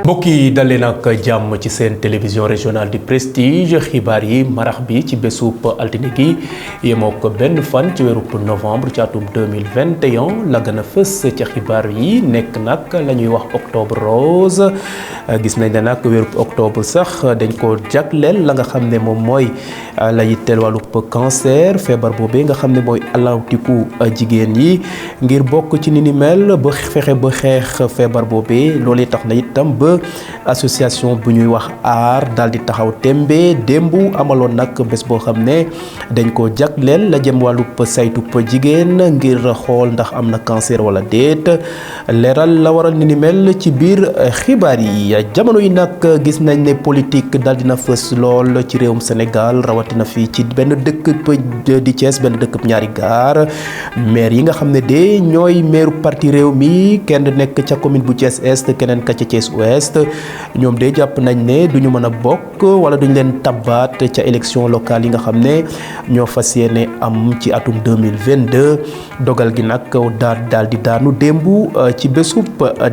mbokk yi dalee nag jàmm ci seen télévision régionale du prestige xibaar yi marax bi ci bésub altine gi yemoo ko benn fan ci weerub novembre ci atum 2021 la gën a fës ca xibaar yi nekk nag la ñuy wax octobre rose gis nañ ne nag weerub octobre sax dañ ko jagleel la nga xam ne moom mooy la yitteel wàllub cancer feebar boobee nga xam ne mooy alawtiku jigéen yi ngir bokk ci ni ni mel ba fexe ba xeex feebar boobee loolee tax na itam ba association bu ñuy wax aar daal di taxaw tembe démb amaloon nag bés boo xam ne dañ ko jagleel la jëm wàllub saytub jigéen ngir xool ndax am na cancer wala déet leeral la waral ni ni mel ci biir xibaar yi jamono yi nag gis nañ ne politique daal dina fës lool ci réewum Sénégal rawatina fii ci benn dëkk di Thiès benn dëkk ñaari gaar maire yi nga xam ne de ñooy maire parti réew mi kenn nekk ca commune bu Thiès Est keneen ka ca Thiès Ouest ñoom de jàpp nañ ne duñu mën a bokk wala duñu leen tabaat ca élection locale yi nga xam ne ñoo fas yéene am ci atum 2022 dogal gi nag daal di daanu démb ci bésub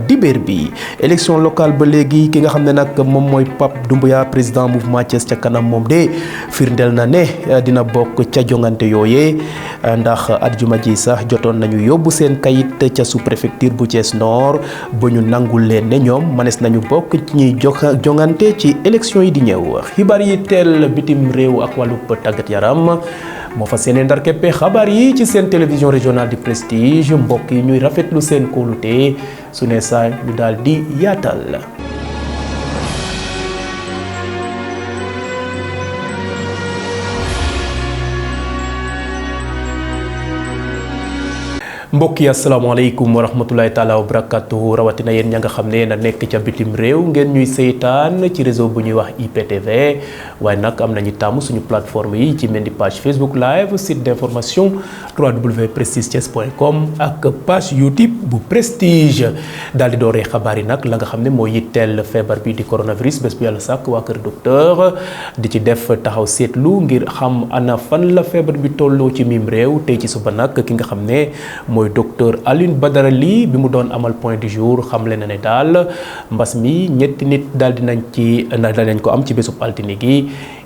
dibéer bi élection locale ba léegi ki nga xam ne nag moom mooy Pape Doumbouya président mouvement Thiès ca kanam moom de firndeel na ne dina bokk ca jongante yooyee ndax àjjuma ji sax jotoon nañu yóbbu seen kayit ca sous préfecture bu Thiès Nord ba ñu nangul leen ne ñoom manes nañu bokk ci ñuy jongante ci élection yi di ñëw xibaar yi teel bitim réew ak wàllub tàggat yaram moo fa seen ndar keppe xabaar yi ci seen télévision régionale du prestige mbokk yi ñuy rafetlu seen kóolute su ne saa ñu daal di yaatal. mbokk yi asalaamaaleykum wa rahmatulahi taala wa barakatuhu rawatina yéen ña nga xam ne na nekk ca bitim réew ngeen ñuy seytaan ci réseau bu ñuy wax IPTV waaye nag am nañu tàmm suñu plateforme yi ci mel ni page Facebook live site d'information www.prestigethies.com ak page YouTube bu prestige daal di dooree xabaar yi nag la nga xam ne moo yitteel feebar bi di coronavirus bés bu yàlla sàkk waa kër docteur di ci def taxaw seetlu ngir xam ana fan la feebar bi tolloo ci mim réew tey ci suba nag ki nga xam ne mooy docteur Alioune Badara Ly bi mu doon amal point du jour xamle na ne daal mbas mi ñetti nit daal dinañ ko am ci bésub altine gi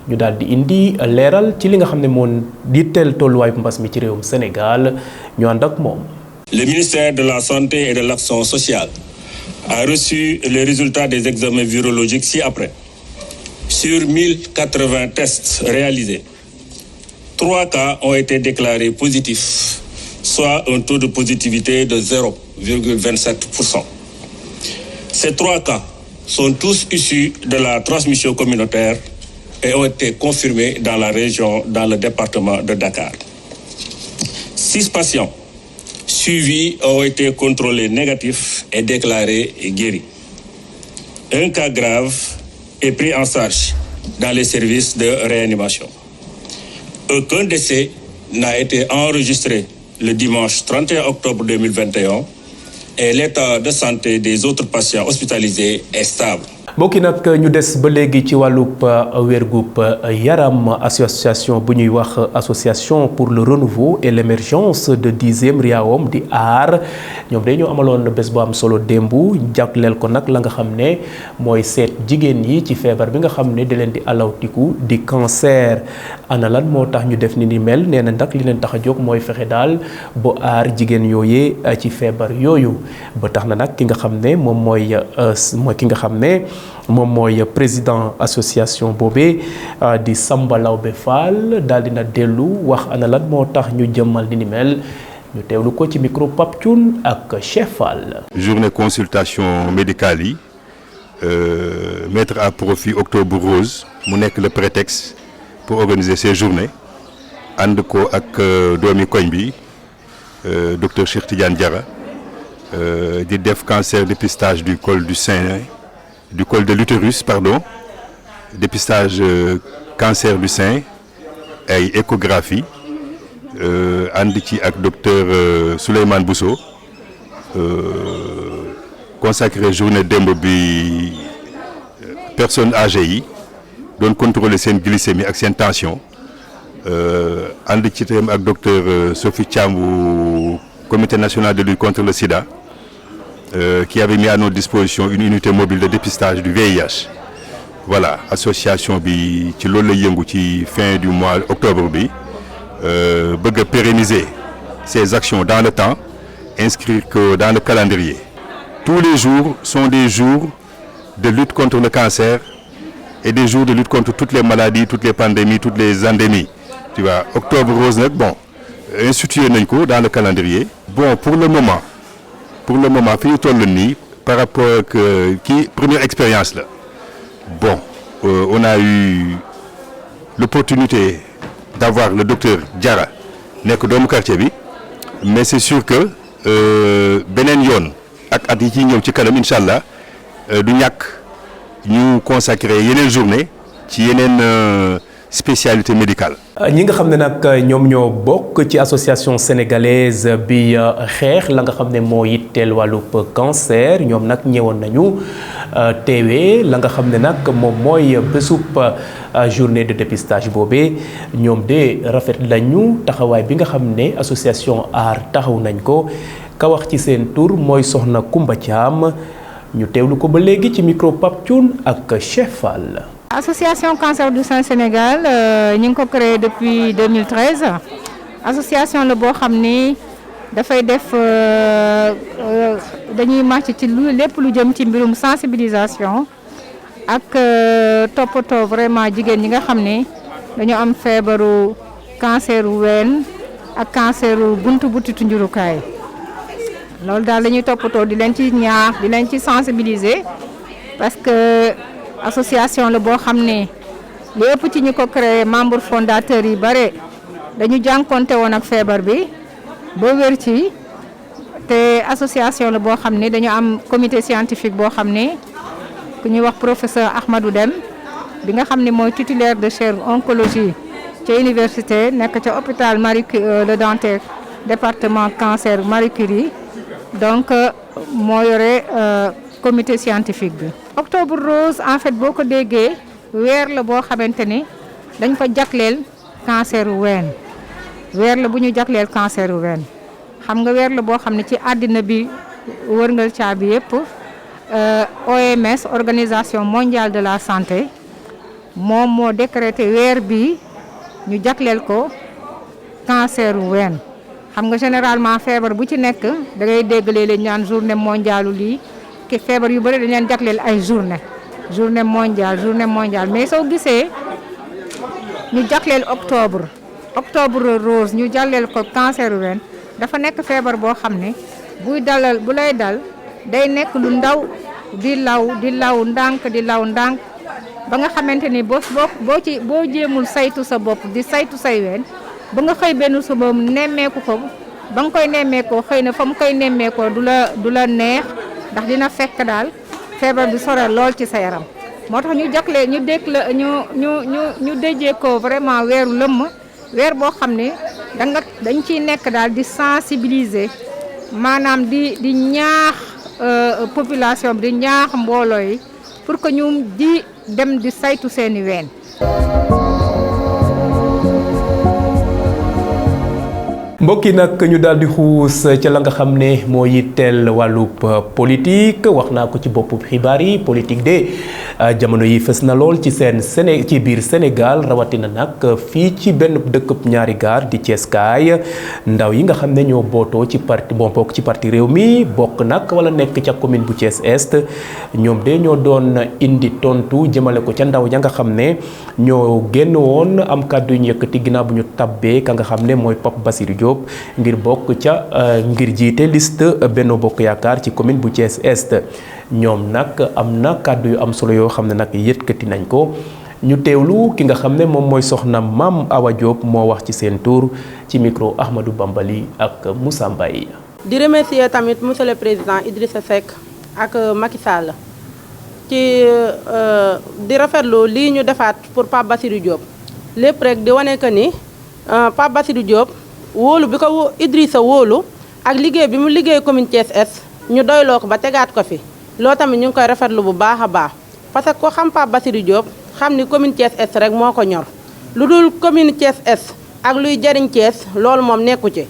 ñu daal di indi leeral ci li nga xam ne moo yitteel tolluwaay bu mbas mi ci réewum Sénégal ñu ànd ak moom. Le ministère de la Santé et de l'Action sociale a reçu les résultats des examens virologiques ci-après. Sur 1080 tests réalisés, 3 cas ont été déclarés positifs, soit un taux de positivité de 0,27%. Ces 3 cas sont tous issus de la transmission communautaire et ont été confirmés dans la région, dans le département de Dakar. 6 patients suivis ont été contrôlés négatifs et déclarés guéris. Un cas grave est pris en charge dans les services de réanimation. Aucun décès n'a été enregistré le dimanche 31 octobre 2021 et l'état de santé des autres patients hospitalisés est stable. mbokki nag ñu des ba léegi ci wàllub wérgub yaram association bu ñuy wax association pour le renouveau et l'émergence de 10e RIAOM di aar ñoom dañoo amaloon bés bu am solo démb jàppaleel ko nag la nga xam ne mooy seet jigéen yi ci feebar bi nga xam ne da leen di alawtiku di cancer ana lan moo tax ñu def ni ni mel nee na nag li leen tax a jóg mooy fexe daal ba aar jigéen yooyee ci feebar yooyu ba tax na nag ki nga xam ne moom mooy président association boobee di Samba Lawbe Fall daal dina dellu wax ana lan moo tax ñu jëmmal ni ni mel ñu teewlu ko ci micro Pape Thioune ak Cheikh Fall. journée consultation médicale yi mettre à profit octobre rose mu nekk le prétexte pour organiser ces journées ànd ko ak doomi koñ bi docteur Cheikh Tidiane Diarra di def cancer dépistage du col de l'utérus, dépistage cancer du sein et échographie ànd ci ak docteur Souleymane Bousso consacré journée démb bi personnes âgées yi doon contrôler seen glycémie ak seen tension ànd ci itam ak docteur Sophie Thiam bu comité national de lutte contre le sida qui avait mis à notre disposition une unité mobile de dépistage du VIH. Voilà, association bi ci loolu lay yëngu ci fin du mois octobre bi bëgg a pérenniser ces actions dans le temps, inscrire que dans le calendrier. Tous les jours sont des jours de lutte contre le cancer et des jours de lutte contre toutes les maladies, toutes les pandémies, toutes les endémies. Tu vois, octobre rose nag bon institué nañ ko dans le calendrier. Bon, pour le moment fi ñu toll nii par rapport ak kii première expérience la. Bon, on a eu l'opportunité d'avoir le docteur Diarra nekk doomu quartier bi, mais c'est sûr que beneen yoon ak at yi ci ñëw ci kanam incha allah du ñàkk ñu consacrer yeneen journée ci yeneen spécialité médicale. ñi nga xam ne nag ñoom ñoo bokk ci association sénégalaise bi xeex la nga xam ne moo yitteel wàllub cancer ñoom nag ñëwoon nañu teewee la nga xam ne nag moom mooy bésub journée de dépistage boobee ñoom de rafet lañu taxawaay bi nga xam ne association aar taxaw nañ ko ka wax ci seen tur mooy soxna Koumba Thiam ñu teewlu ko ba léegi ci micro Pape Thioune ak Cheikh Fall. Association Cancer du Sein Sénégal ñu ngi ko créé depuis 2013 association la boo xam ni dafay def dañuy màcc ci lépp lu jëm ci mbirum sensibilisation ak toppatoo vraiment jigéen ñi nga xam ne dañu am feebaru canceru ween ak canceru buntu butitu njurukaay loolu daal dañuy toppatoo di leen ci ñaax di leen ci sensibiliser parce que association la boo xam ne li ëpp ci ñu ko créé membre fondateur yi bare dañu jànkonte woon ak feebar bi ba wér ci te association la boo xam ne dañu am comité scientifique boo xam ne ku ñuy wax professeur Ahmadou Deme bi nga xam ne mooy titulaire de chaire oncologie ca université nekk ca hôpital Marie Le Dantec département cancer Marie Curie donc moo yore comité scientifique bi. Octobre rose en fait boo ko déggee weer la boo xamante ni dañ ko jagleel canceru ween weer la bu ñu jagleel canceru ween xam nga weer la boo xam ne ci àddina bi wërngal caabi yëpp OMS organisation mondiale de la santé moom moo décrété weer bi ñu jagleel ko canceru ween xam nga généralement feebar bu ci nekk da ngay dégg léeg-léeg ñaan journée mondiale lii ki feebar yu bëri dañ leen jagleel ay journée mondiale mais soo gisee ñu jagleel octobre rose ñu jagleel ko cancer ween dafa nekk feebar boo xam ne bu lay dal day nekk lu ndaw di law ndànk ba nga xamante ni boo jéemul saytu sa bopp di saytu say ween ba nga xëy benn suba nemmeeku ko ba nga koy nemmeekoo xëy na fa mu koy nemmeekoo du la neex ndax dina fekk daal feebar bi sore lool ci sa yaram moo tax ñu jagle ñu déjee ko vraiment weeru lëmm weer boo xam ne dañ ciy nekk daal di sensibiliser maanaam di ñaax population bi di ñaax mbooloo yi pour que ñu di dem di saytu seeni ween. mbokk yi nag ñu daal di xuus ca la nga xam ne moo yitteel wàllub politique wax naa ko ci boppu xibaar yi politique de jamono yi fës na lool ci ci biir Sénégal rawatina nag fii ci benn dëkkub ñaari gaar di Thiès kaay ndaw yi nga xam ne ñoo bootoo ci bokk ci parti réew mi bokk nag wala nekk ca commune bu Thiès Est ñoom de ñoo doon indi tontu jëmale ko ca ndaw ya nga xam ne ñoo génn woon am kàddu yu ñu yëkkati ginnaaw bu ñu tabbee ka nga xam ne mooy Pape Bassirou Diop ngir bokk ca ngir jiite liste Benno Bokk Yaakaar ci commune bu Thiès Est ñoom nag am na kàddu yu am solo yoo xam ne nag yëkkati nañ ko ñu teewlu ki nga xam ne moom mooy soxna Mame Awa Diop moo wax ci seen tur ci micro Ahmadou Bambali ak Moussa Mbaye. di remercier tamit monsieur le président Idrissa Seck ak Macky Sall ci di rafetlu lii ñu defaat pour Pape Bassirou Diop lépp rek di wane que ni Pape Bassirou Diop. wóolu bi ko Idrissa wóolu ak liggéey bi mu liggéey commune Thiès Est ñu doyloo ko ba tegaat ko fi loo tamit ñu ngi koy rafetlu bu baax a baax parce que ko xam Pape Bassirou Diop xam ni commune Thiès Est rek moo ko ñor lu dul commune Thiès Est ak luy jariñ Thiès loolu moom nekku ci.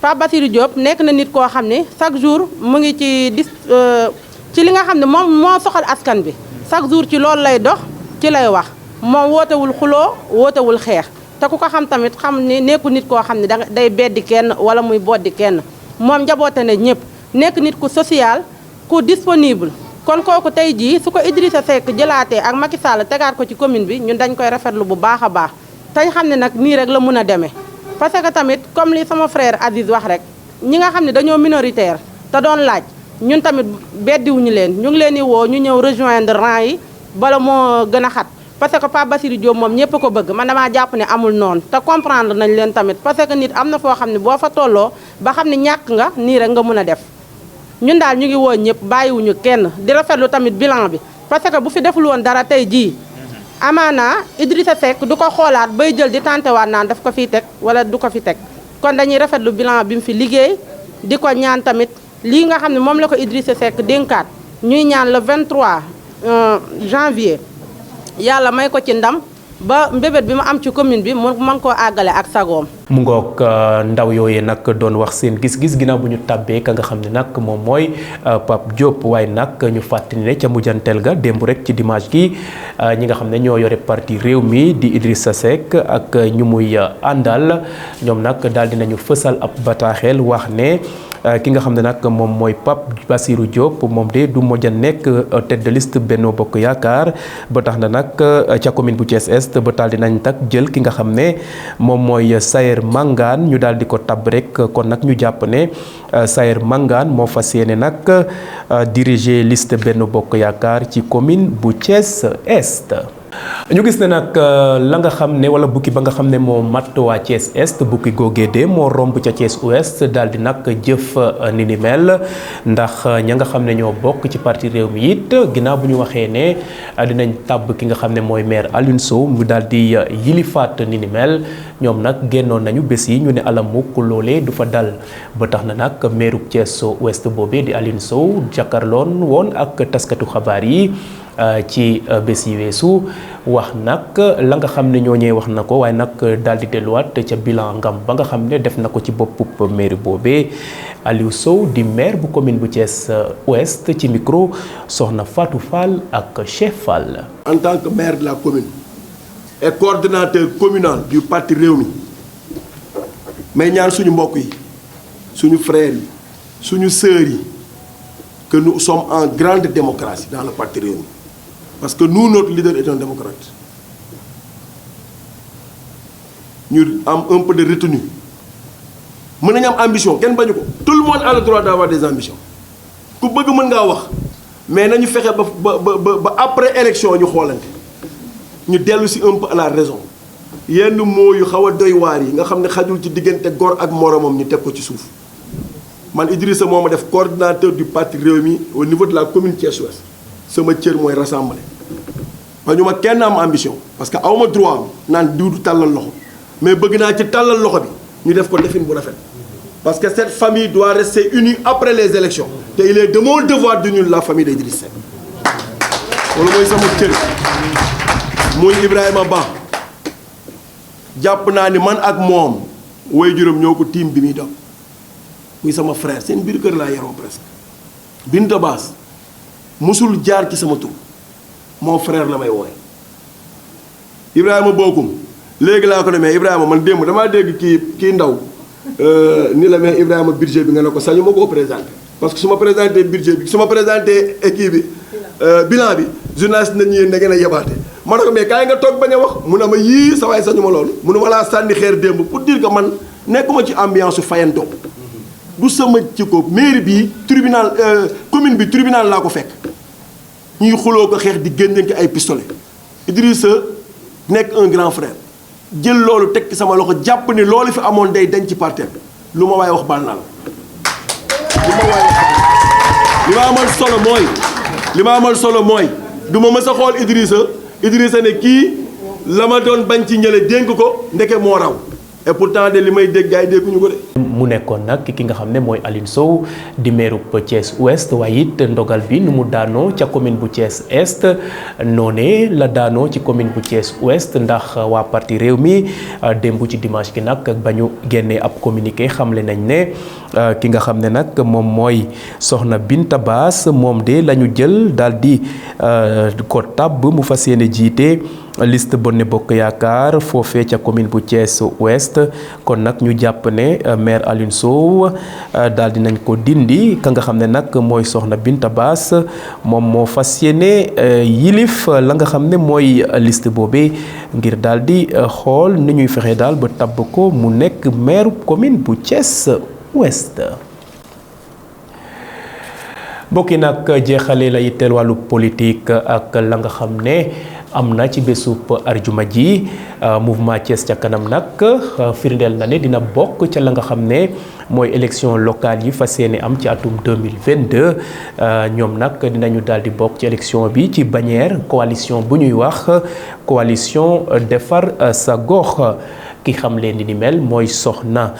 Pape Bassirou Diop nekk na nit koo xam ne chaque jour mu ngi ci li nga xam ne moom moo soxal askan bi chaque jour ci loolu lay dox ci lay wax moom wootewul xuloo wootewul xeex te ku ko xam tamit xam ni nekku nit koo xam ne day beddi kenn wala muy boddi kenn moom njaboote na ñëpp nekk nit ku social ku disponible. kon kooku tey jii su ko Idrissa Seck jëlaatee ak Macky Sall tegaat ko ci commune bi ñun dañ koy rafetlu bu baax a baax tañ xam ne nag nii rek la mun a demee parce que tamit comme li sama frère Aziz wax rek ñi nga xam ne dañoo minoritaire te doon laaj ñun tamit beddiwuñu leen ñu ngi leen di woo ñu ñëw rejoindre rang yi bala moo gën a xat parce que Pape Bassirou Diop moom ñëpp ko bëgg man damaa jàpp ne amul noonu te comprendre nañ leen tamit parce que nit am na foo xam ne boo fa tolloo ba xam ne ñàkk nga nii rek nga mun a def ñun daal ñu ngi woo ñëpp bàyyiwuñu kenn di rafetlu tamit bilan bi parce que bu fi deful woon dara tey jii amaana Idrissa Seck du ko xoolaat bay jël di tantewaat naan daf ko fiy teg wala du ko fi teg kon dañuy rafetlu bilan bi mu fi liggéey di ko ñaan tamit lii nga xam ne moom la ko Idrissa Seck dénkaat ñuy ñaan le 23 janvier yàlla may ko ci ndam ba mbébét bi mu am ci commune bi mu mën koo àggale ak sagoom. mu ngoog ndaw yooyee nag doon wax seen gis-gis ginnaaw bu ñu tàbbee ka nga xam ne nag moom mooy Pape Diop waaye nag ñu fàttali ne ca mujjanteel ga démb rek ci dimanche gi ñi nga xam ne ñoo yore parti réew mi di Idrissa Seck ak ñu muy àndal ñoom nag daal dinañu fësal ab bataaxel wax ne ki nga xam ne nag moom mooy Pape Bassirou Diop moom de du mujj a nekk tête de liste Benno Bokk Yaakaar ba tax na nag ca commune bu Thiès Est ba daal dinañ tak jël ki nga xam ne moom mooy Sayer Mangane ñu daal di ko tabb rek kon nag ñu jàpp ne Sayer Mangane moo fas yéene nag diriger liste Benno Bokk Yaakaar ci commune bu Thiès Est. ñu gis ne nag la nga xam ne wala bukki ba nga xam ne moo matt waa Thiès Est bukki googee de moo romb ca Thiès Ouest daal di nag jëf ni ni mel ndax ña nga xam ne ñoo bokk ci parti réew mi it ginnaaw bu ñu waxee ne dinañ tàbb ki nga xam ne mooy maire Alioune Sow mu daal di yilifaat ni ni mel ñoom nag génnoon nañu bés yi ñu ne alamuk loolee du fa dal ba tax na nag maire Thiès Ouest boobee di Alioune Sow jàkkaarloon woon ak taskatu xabaar yi ci bés yi weesu wax nag la nga xam ne ñooñee wax na ko waaye nag daal di delluwaat ca bilan ngam ba nga xam ne def na ko ci boppub maire boobee Aliou Sow di maire bu commune bu Thiès Ouest ci micro soxna Fatou Fall ak Cheikh Fall. En tant que maire de la commune et coordonnateur communal du parti Rewmi may ñaan suñu mbokk yi suñu frères yi suñu sœurs yi que nous sommes en grande démocratie dans le parti Rewmi. Parce que nous, notre leader est un démocrate. Nous avons un peu de retenue. Nous avons une ambition. Tout le monde a le droit d'avoir des ambitions. Nous pouvons dire mais nous faisons après l'élection, nous dellu si un peu à la raison. yenn mots yu xaw a doy waar yi nga xam ne xajul ci diggante góor ak moromam ñu teg ko ci suuf man Idrissa moo ma def coordinateur du parti Rewmi au niveau de la commune Thiès Ouest. sama cër mooy rassembler ba ñu ma kenn am ambition parce que awma droit naan diw du tàllal loxo mais bëgg naa ci tàllal loxo bi ñu def ko defin bu rafet parce que cette famille doit rester unie après les élections te il est de mon devoir d'unir la famille d'Idrissa Seck loolu mooy sama cër muy Ibrahima Ba jàpp naa ni man ak moom way juróom ñoo ko tiim bi muy dox muy sama frère seen biir kër laa yaroo presque Binta Baas musul jaar ci sama tur mon frère la may wooye Ibrahima Bokum léegi laa ko demee Ibrahima man démb damaa dégg kii ndaw ni la mais Ibrahima budget bi nga ne ko sañu ma ko présenté parce que su ma présenté budget bi su ma présenté équipe bi bilan bi journaliste nañu yéen da ngeen a yebaate ma ne ko mais kaay nga toog bañ a wax mu ne ma yii sa waay sañu ma loolu mu ne walaa sànni xeer démb pour dire que man nekkuma ci ambiance su fayantoo du sama ci ko mairie bi tribunal commune bi tribunal laa ko fekk ñuy xuloo ko xeex di génnante ay pistolet Idrissa nekk un grand frère jël loolu teg ci sama loxo jàpp ni loolu fi amoon day dañ ci parti bi lu ma waaye wax baal naa la lu ma waaye wax li ma amal solo mooy du ma mës a xool Idrissa ne kii la ma doon bañ ci ñële dénk ko ndeke moo raw et pourtant de li may dégg gars yi dégguñu ko de. mu nekkoon nag ki nga xam ne mooy Aline Sow di meeru Thiès Ouest waaye it ndogal bi nu mu daanoo ca commune bu Thiès Est noonee la daanoo ci commune bu Thiès Ouest ndax waa parti réew mi démb ci dimanche gi nag ba ñu génnee ab communiqué xamle nañ ne ki nga xam ne nag moom mooy soxna Binta Bass moom de la ñu jël daal di ko tabb mu fas yéene jiite liste Benno Bokk Yaakaar foofee ca commune bu Thiès Ouest kon nag ñu jàpp ne maire Aline Sow daal di nañ ko dindi ka nga xam ne nag mooy soxna Binta Bass moom moo fas yéene yilif la nga xam ne mooy liste boobee ngir daal di xool ni ñuy fexe daal ba tabb ko mu nekk maire commune bu Thiès Ouest. mbokk yi nag jeexale la yitteel wàllu politique ak la nga xam ne am na ci bésub arjuma ji mouvement Thiès ca kanam nag firndeel na ne dina bokk ca la nga xam ne mooy élection locale yi fas yéene am ci atum 2022 ñoom nag dinañu daal di bokk ci élection bi ci bannière coalition bu ñuy wax coalition defar sa gox ki xam leen ni mel mooy soxna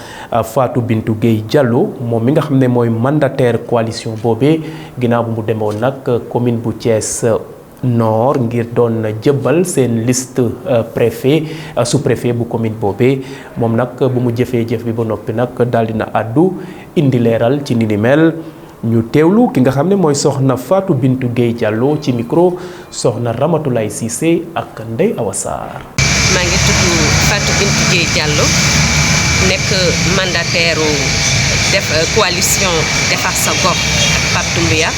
Fatou Bintou Gueye Diallo moom mi nga xam ne mooy mandataire coalition boobee ginnaaw bu mu demoon nag commune bu Thiès Nord ngir doon jëbbal seen liste préfet sous-préfet bu commune boobee moom nag bu mu jëfee jëf bi ba noppi nag daal dina àddu indi leeral ci ni mel ñu teewlu ki nga xam ne mooy soxna Fatou Bintou Gueye Diallo ci micro soxna Ramatoulaye Cissé ak Ndeye Awa Sarr. maa ngi tudd Fatou Bintou Gueye Diallo nekk mandataire coalition Defar sa Gox ak Pape Doumbia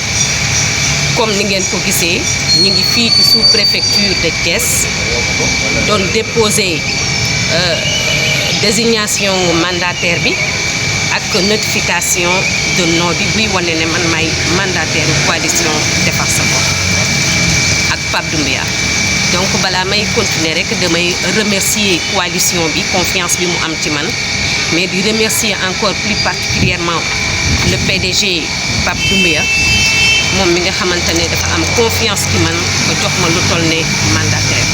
comme ni ngeen ko gisee ñu ngi fii ci sous-préfecture de Thiès doon déposer désignation mandataire bi ak notification de nom bi buy wane ne man may mandataire coalition Defar sa Gox ak Pape Doumbia. donc balaa may continuer rek damay remercier coalition bi confiance bi mu am ci man mais di remercier encore plus particulièrement le PDG Pape Doumbia moom mi nga xamante ne dafa am confiance ci man ba jox ma lu toll ne mandataire.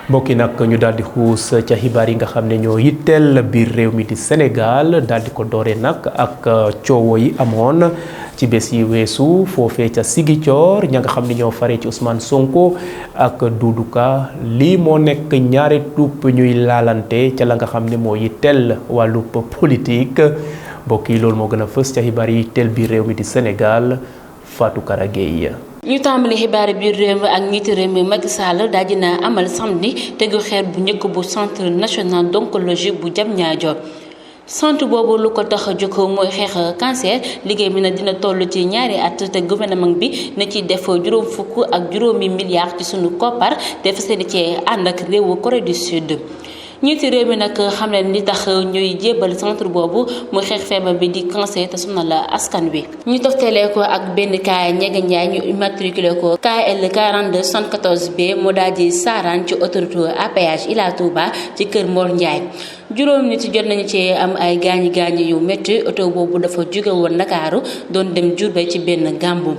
mbokk yi nag ñu daal di xuus ca xibaar yi nga xam ne ñoo yitteel biir réew mi di Sénégal daal di ko dooree nag ak coowo yi amoon ci bés yi weesu foofee ca Ziguinchor ña nga xam ne ñoo faree ci Ousmane Sonko ak Doudou Ka lii moo nekk ñaari tupp ñuy laalante ca la nga xam ne moo yitteel wàllu politique mbokk yi loolu moo gën a fës ca xibaar yi yitteel biir réew mi di Sénégal Fatou Kara Gueye. ñu tàmbali xibaar biir réew mi ak njiitu réew mi Macky Sall daal dina amal samedi tegu xeer bu njëkk bu centre national d'oncologie bu Diamniadio centre boobu lu ko tax a jóg mooy xeex cancer liggéey bi nag dina toll ci ñaari at te gouvernement bi na ci def juróom fukk ak juróomi milliards ci sunu koppar def seen ci ànd ak réewu Corée du Sud. ñiiti réew mi nag xam ne li tax ñuy jébal centre boobu muy xeex feebar bi di cancer te sonal askan wi ñu toftalee ko ak benn cas ñege njaay ñu immatriculé ko KL 42 74B moo daal di saaraan ci autoroute à péage Ila Touba ci kër Mor Ndiaye juróom nit jot nañu ci am ay gaañi yu métti oto boobu dafa jóge woon Ndakaaru doon dem Diourbel ci benn gàmbu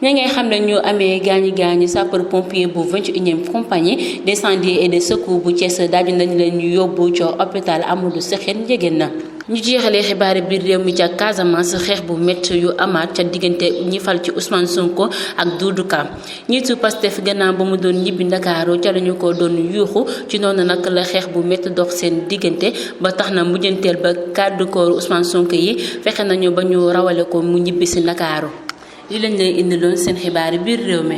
ña ngay xam ne ñu amee gaañi sapeur pompier bu 21e compagnie d'incendie et de secours bu Thiès daaju nañu leen ñu yóbbu ca hôpital Amadou Sakhir Ndiéguène. ñu jeexalee xibaari biir réew mi ca Casamance xeex bu métti yu amaat ca diggante ñi fal ci Ousmane Sonko ak Doudou Ka ñiitu Pastef gannaaw ba mu doon ñibbi Ndakaaru ca lañu ko doon yuuxu ci noonu nag la xeex bu métti dox seen diggante ba tax na mujjanteel ba garde corps Ousmane Sonko yi fexe nañu ba ñu rawale ko mu ñibbi si Ndakaaru li lañ lay indiloon seen xibaari biir réew mi.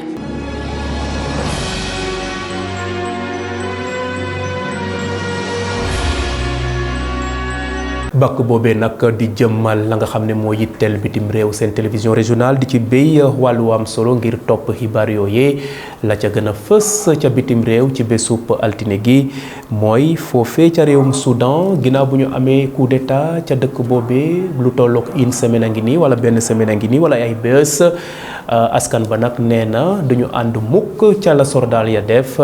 bàkk boobee nag di jëmmal la nga xam ne moo yitteel bitim réew seen télévision régionale di ci béy wàllu am solo ngir topp xibaar yooyee la ca gën a fës ca bitim réew ci bésub altine gi mooy foofee ca réewum Soudan ginnaaw bu ñu amee coup d'état ca dëkk boobee lu tollook une semaine a ngi nii wala benn semaine a ngi nii wala ay bés askan ba nag nee na duñu ànd mukk ca la sordaal ya def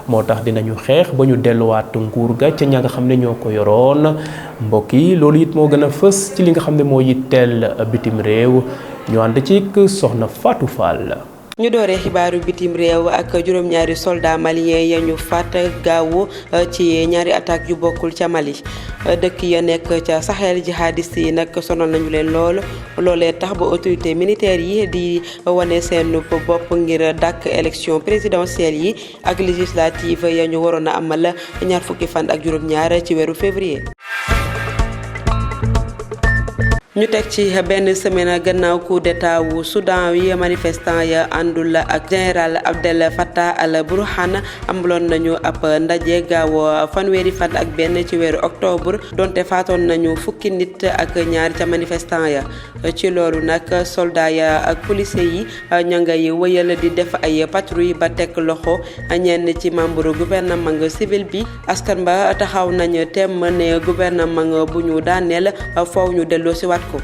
moo tax dinañu xeex ba ñu delluwaat nguur ga ca ña nga xam ne ñoo ko yoroon mbokk yi loolu it moo gën a fës ci li nga xam ne moo yitteel bitim réew ñu ànd ci soxna Fatou Fall. ñu dooree xibaaru bitim réew ak juróom-ñaari soldat malien ya ñu faat gaawu ci ñaari attaque yu bokkul ca Mali dëkk ya nekk ca Sahel jihadiste yi nag sonal nañu leen loolee tax ba autorité militaire yi di wane seen bopp ngir dàkk élection présidentielle yi ak législative ya ñu waroon a amal ñaar fukki fan ak juróom-ñaar ci weeru février. ñu teg ci benn semaine gannaaw coup d'état wu Soudan wi manifestant ya àndul ak général Abdel Fattah al-Burhan amaloon nañu ab ndaje gaaw fanweeri fan ak benn ci weeru octobre donte faatoon nañu fukki nit ak ñaar ca manifestant ya ci loolu nag soldat ya ak policier yi ña ngay wëyal di def ay patrouille ba teg loxo ñenn ci membre gouvernement civil bi askan ba taxaw nañ temm ne gouvernement bu ñu daaneel foow ñu delloo si waat ko.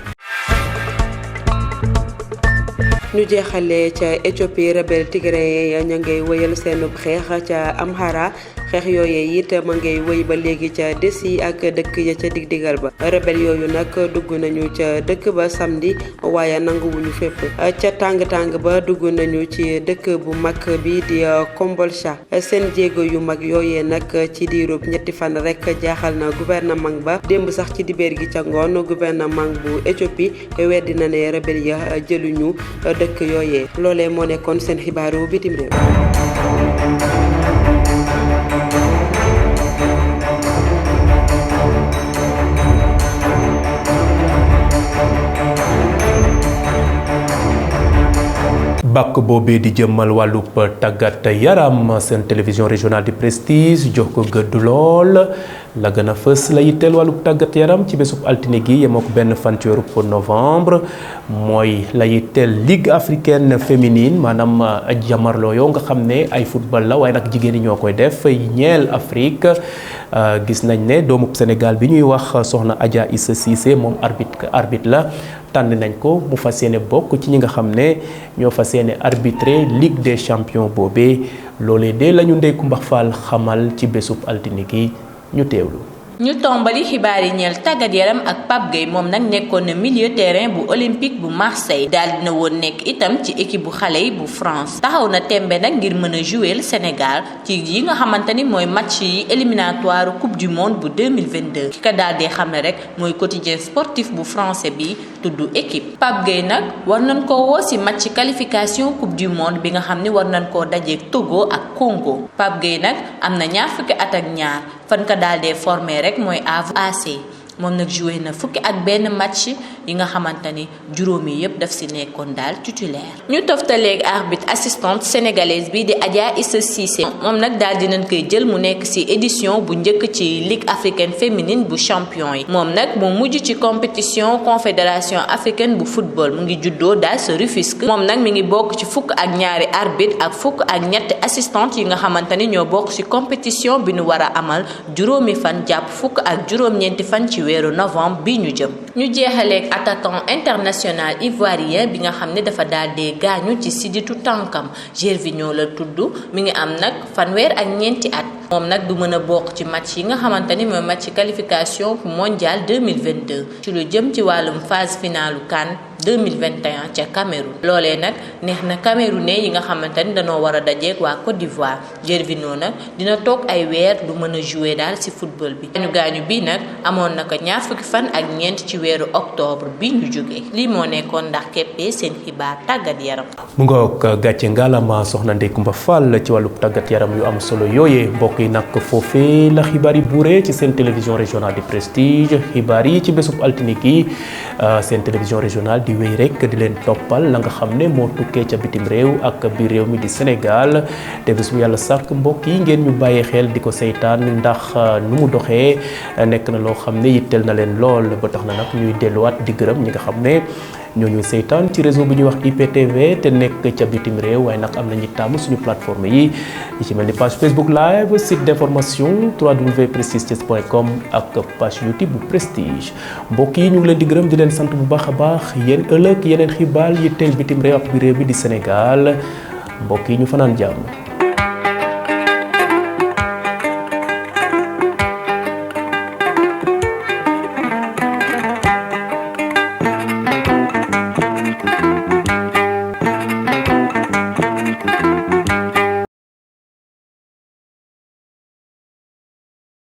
ñu jeexalee ca Éthiopie rebelle tigréen ya ña ngay wëyal seen xeex ca Amhara xeex yooyee it ma ngay wëy ba léegi ca Dessi ak dëkk ya ca digdigal ba rebelle yooyu nag dugg nañu ca dëkk ba samedi waaye nanguwuñu fépp ca tàng-tàng ba dugg nañu ci dëkk bu mag bi di Kombolcha seen jéego yu mag yooyee nag ci diirub ñetti fan rek jaaxal na gouvernement ba démb sax ci dibeer gi ca ngoon gouvernement bu Éthiopie weddi na ne rebelle ya jëluñu dëkk yooyee loolee moo nekkoon seen xibaaru bitim réew. bàkk boobee di jëmmal wàllub tàggat yaram seen télévision régionale du prestige jox ko gëdd lool la gën a fës la yitteel wàllub tàggat yaram ci bésub altine gi yemoo ko benn fan ci weeru novembre mooy la yitteel ligue africaine féminine maanaam jamarloo yoo nga xam ne ay football la waaye nag jigéen ñi ñoo koy def ñeel Afrique gis nañ ne doomub Sénégal bi ñuy wax soxna Adja Issa Cissé moom arbitre la tànn nañ ko mu fas yéene bokk ci ñi nga xam ne ñoo fas yéene arbitré Ligue des champions boobee loolee de la ñu Ndeye Coumba Fall xamal ci bésub altine gi ñu teewlu. ñu tombali xibaar yi ñeel tàggat yaram ak Pape Gueye moom nag nekkoon na milieu terrain bu olympique bu Marseille daal dina woon nekk itam ci équipe bu xale yi bu France taxaw na tembe nag ngir mën a jouer Sénégal ci yi nga xamante ni mooy match yi éliminatoire coupe du monde bu 2022 ki ka daal di xam ne rek mooy quotidien sportif bu français bi tudd équipe Pape Gueye nag war nañ koo woo si match qualification coupe du monde bi nga xam ni war nañ koo dajeeg Togo ak Congo Pape Gueye nag am na ñaar fukki at ak ñaar fan ka daal dee formé rek mooy AC moom nag joué na fukki ak benn match yi nga xamante ni juróomi yëpp daf si nekkoon daal titulaire. ñu toftaleeg arbitre assistante sénégalaise bi di Adja Issa Cissé moom nag daal dinañ koy jël mu nekk si édition bu njëkk ci ligue africaine féminine bu champion yi moom nag mu mujj ci compétition confédération africaine bu football mu ngi juddoo daal sa Rufisque moom nag mi ngi bokk ci fukk ak ñaari arbitre ak fukk ak ñetti assistante yi nga xamante ni ñoo bokk ci compétition bi nu war a amal juróomi fan jàpp fukk ak juróom-ñeenti fan ci weeru novembre bi ñu jëm. ñu jeexaleeg attaquant international ivoirien bi nga xam ne dafa daal dee gaañu ci sidditu tànkam Gervinho la tudd mi ngi am nag fanweer ak ñeenti at moom nag du mën a bokk ci match yi nga xamante ni mooy match qualification mondial 2022 ci lu jëm ci wàllum phase finalu CAN 2021 ca Cameroun loolee nag neex na Camerounais yi nga xamante ni dañoo war a dajeeg waa Côte d'Ivoire Gervinho nag dina toog ay weer du mën a jouer daal ci football bi gaañu bi nag amoon na ko ñaar fukki fan ak ñeent ci weeru octobre bi ñu jógee lii moo nekkoon ndax keppee seen xibaar tàggat yaram. mu ngoog gàcce ngaalama soxna Ndeye Coumba Fall ci wàllu tàggat yaram yu am solo yooyee mbokk yi nag foofee la xibaar yi buuree ci seen télévision régionale de prestige xibaar yi ci bésub altine gi seen télévision régionale di wéy rek di leen toppal la nga xam ne moo tukkee ca bitim réew ak biir réew mi di Sénégal te bés bu yàlla sàkk mbokk yi ngeen ñu bàyyi xel di ko seytaan ndax nu mu doxee nekk na loo xam ne yitteel na leen lool ba tax na nag ñuy delluwaat di gërëm ñi nga xam ne ñoo ñuy seytaan ci réseau bi ñuy wax IPTV te nekk ca bitim réew waaye nag am na ñi taamu suñu plateforme yi ci mel ni page Facebook live site d'information www.prestige.com ak page YouTube bu Prestige mbokk yi ñu ngi leen di gërëm di leen sant bu baax a baax yéen ëllëg yeneen xibaar yitteel bitim réew ak biir réew bi di Sénégal mbokk yi ñu fanaan jàmm.